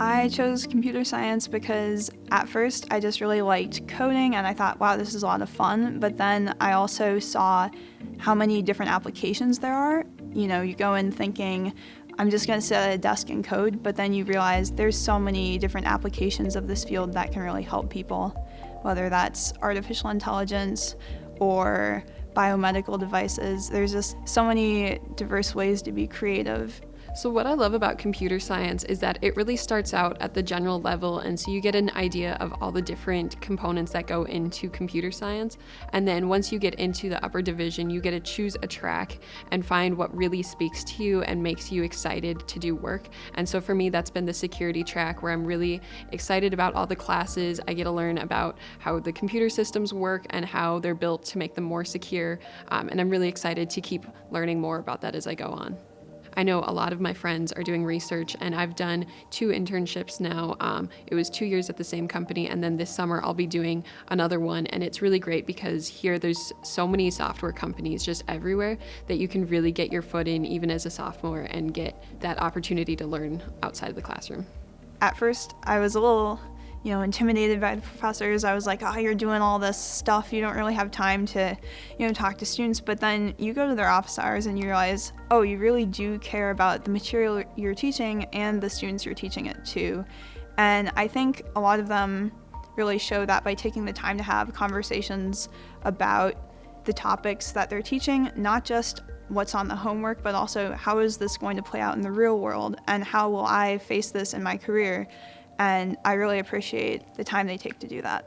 I chose computer science because at first I just really liked coding and I thought, wow, this is a lot of fun. But then I also saw how many different applications there are. You know, you go in thinking, I'm just going to sit at a desk and code, but then you realize there's so many different applications of this field that can really help people, whether that's artificial intelligence or biomedical devices. There's just so many diverse ways to be creative. So what I love about computer science is that it really starts out at the general level, and so you get an idea of all the different components that go into computer science. And then once you get into the upper division, you get to choose a track and find what really speaks to you and makes you excited to do work. And so for me, that's been the security track, where I'm really excited about all the classes. I get to learn about how the computer systems work and how they're built to make them more secure. And I'm really excited to keep learning more about that as I go on. I know a lot of my friends are doing research, and I've done 2 internships now. It was 2 years at the same company, and then this summer I'll be doing another one. And it's really great because here there's so many software companies just everywhere that you can really get your foot in even as a sophomore and get that opportunity to learn outside of the classroom. At first, I was a little intimidated by the professors. I was like, oh, you're doing all this stuff. You don't really have time to, talk to students. But then you go to their office hours and you realize, oh, you really do care about the material you're teaching and the students you're teaching it to. And I think a lot of them really show that by taking the time to have conversations about the topics that they're teaching, not just what's on the homework, but also how is this going to play out in the real world and how will I face this in my career. And I really appreciate the time they take to do that.